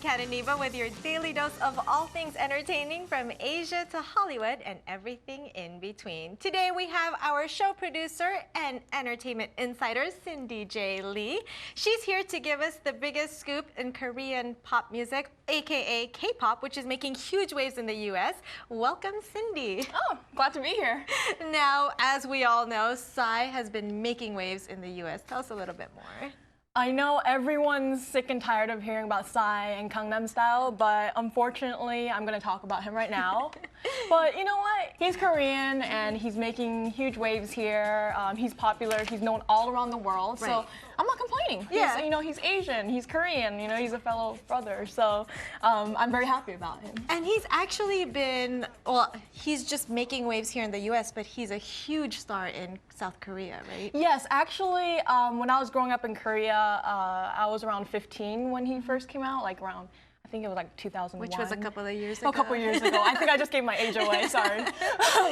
Kat Iniba with your daily dose of all things entertaining from Asia to Hollywood and everything in between. Today we have our show producer and entertainment insider, Cindy J. Lee. She's here to give us the biggest scoop in Korean pop music, aka K-pop, which is making huge waves in the US. Welcome, Cindy. Oh, glad to be here. Now, as we all know, Psy has been making waves in the US. Tell us a little bit more. I know everyone's sick and tired of hearing about Psy and Gangnam Style, but unfortunately, I'm going to talk about him right now. But you know what? He's Korean and he's making huge waves here. He's popular. He's known all around the world. Right. So I'm not complaining. Yeah. He's Asian. He's Korean. He's a fellow brother. So I'm very happy about him. And he's actually been, well, he's just making waves here in the US, but he's a huge star in South Korea, right? Yes, actually, when I was growing up in Korea, I was around 15 when he first came out, like around, I think it was like 2001. Which was a couple of years ago. A couple years ago. I think I just gave my age away, sorry.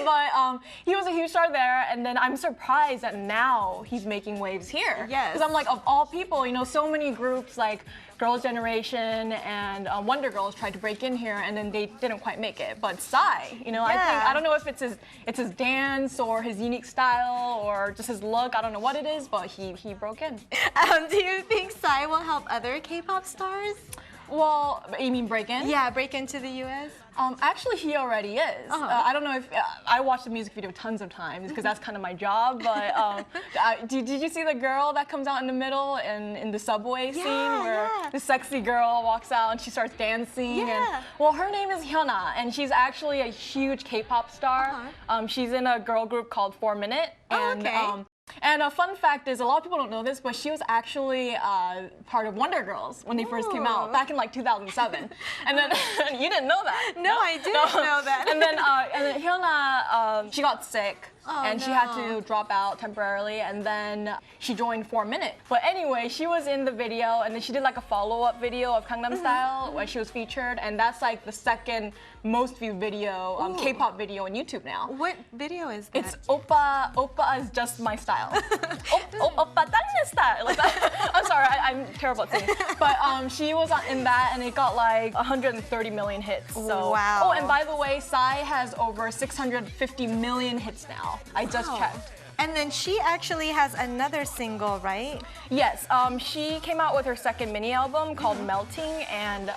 But he was a huge star there, and then I'm surprised that now he's making waves here. Yes. Because I'm like, of all people, so many groups like Girls' Generation and Wonder Girls tried to break in here, and then they didn't quite make it. But Psy, I don't know if it's his dance or his unique style or just his look. I don't know what it is, but he broke in. Do you think Psy will help other K-pop stars? Well, you mean break in? Yeah, break into the US? Actually, he already is. I don't know if I watched the music video tons of times because that's kind of my job. But did you see the girl that comes out in the middle in the subway scene where the sexy girl walks out and she starts dancing? Yeah. And, well, her name is Hyuna, and she's actually a huge K-pop star. She's in a girl group called 4 Minute. And a fun fact is, a lot of people don't know this, but she was actually part of Wonder Girls when they first came out, back in like 2007. And then, you didn't know that? No, I didn't know that. And then Hyuna, she got sick. She had to drop out temporarily, and then she joined 4 Minute. But anyway, she was in the video, and then she did like a follow-up video of Gangnam Style where she was featured, and that's like the second most viewed video, K-pop video on YouTube now. What video is that? It's Oppa is just my style. Oppa Gangnam Style. Like that. I'm sorry, I'm terrible at singing. But she was in that, and it got like 130 million hits. So. Wow. Oh, and by the way, Psy has over 650 million hits now. I just checked. And then she actually has another single, right? Yes, she came out with her second mini album called Melting, and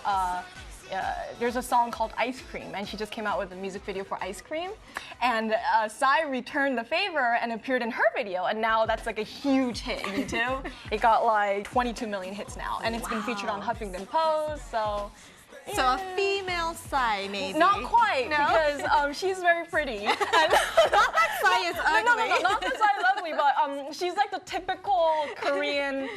there's a song called Ice Cream, and she just came out with a music video for Ice Cream. And Psy returned the favor and appeared in her video, and now that's like a huge hit in YouTube. It got like 22 million hits now, and it's been featured on Huffington Post, so... So a female Psy, maybe? Not quite, no? because she's very pretty. Not that Psy is ugly. No, not that Psy is ugly, but she's like the typical Korean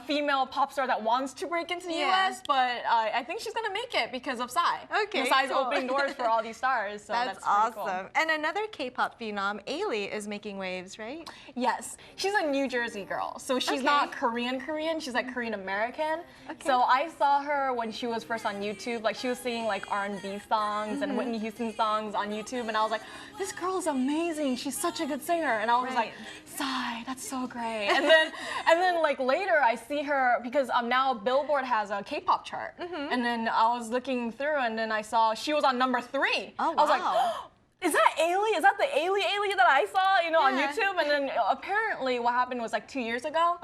female pop star that wants to break into the US, but I think she's gonna make it because of Psy. Okay, Psy's cool. opening doors for all these stars, so that's awesome. cool. And another K-pop phenom, Ailee, is making waves, right? Yes, she's a New Jersey girl, so she's not Korean, she's like Korean American. So I saw her when she was first on YouTube, like she was singing like R&B songs and Whitney Houston songs on YouTube, and I was like, this girl is amazing, she's such a good singer, and I was like, Psy, that's so great. And then like later I see her, because now Billboard has a K-pop chart, and then I was looking through, and then I saw she was on number 3. Oh, wow. I was like, oh, is that Ailee? Is that the Ailee that I saw, on YouTube? And then apparently what happened was like 2 years ago,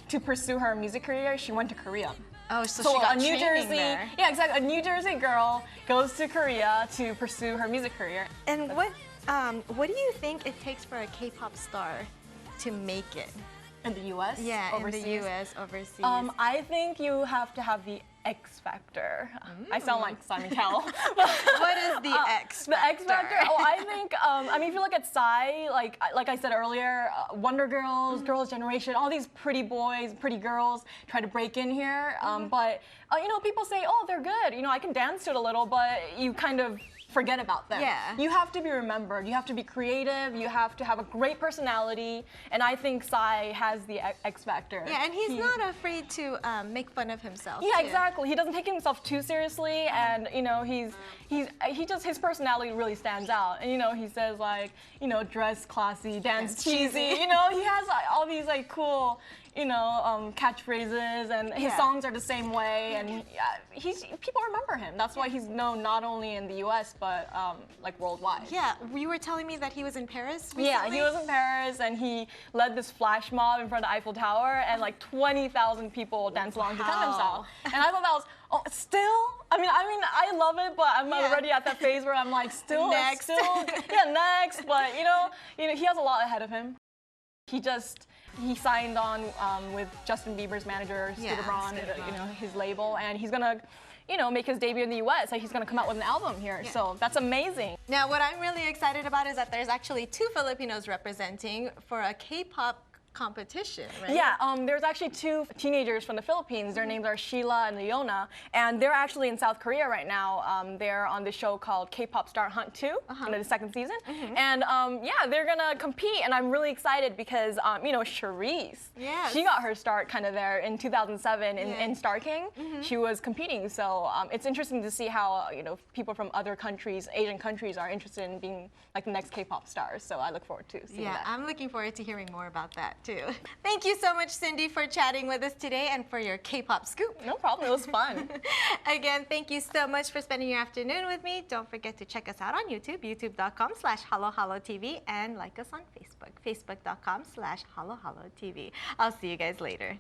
to pursue her music career, she went to Korea. Oh, so she got a New training Jersey, there. yeah, exactly. A New Jersey girl goes to Korea to pursue her music career. And what do you think it takes for a K-pop star to make it? In the U.S.? Yeah, overseas? in the U.S., overseas. I think you have to have the X Factor. I sound like Simon Cowell. What is the X Factor? The X Factor? Oh, I think, if you look at Psy, like I said earlier, Wonder Girls, Girls' Generation, all these pretty boys, pretty girls try to break in here. But, people say, oh, they're good. I can dance to it a little, but you kind of forget about them. Yeah. You have to be remembered. You have to be creative. You have to have a great personality. And I think Psy has the X factor. Yeah, and he's not afraid to make fun of himself. Yeah, too. exactly. He doesn't take himself too seriously, and his personality really stands out. And he says like, dress classy, dance cheesy. He has all these like cool catchphrases, and his songs are the same way, and people remember him. That's why he's known not only in the U.S. but like worldwide. Yeah, you were telling me that he was in Paris recently? Yeah, he was in Paris, and he led this flash mob in front of the Eiffel Tower, and like 20,000 people danced along to Gangnam Style. And I thought that was still. I mean, I love it, but I'm already at that phase where I'm like, next. But you know, he has a lot ahead of him. He signed on with Justin Bieber's manager, Scooter Braun, his label, and he's gonna, make his debut in the U.S. Like he's gonna come out with an album here. Yeah. So that's amazing. Now, what I'm really excited about is that there's actually 2 Filipinos representing for a K-pop competition, right? Yeah, there's actually 2 teenagers from the Philippines. Their names are Sheila and Hyuna, and they're actually in South Korea right now. They're on the show called K-pop Star Hunt 2, in the 2nd season. And yeah, they're gonna compete, and I'm really excited because, Charisse, she got her start kind of there in 2007 in Star King. She was competing, so it's interesting to see how, people from other countries, Asian countries, are interested in being like the next K-pop stars. So I look forward to seeing that. I'm looking forward to hearing more about that too. Thank you so much, Cindy, for chatting with us today and for your K-pop scoop. No problem, it was fun. Again, thank you so much for spending your afternoon with me. Don't forget to check us out on YouTube, youtube.com/HaloHaloTV, and like us on Facebook, facebook.com/HaloHaloTV. I'll see you guys later.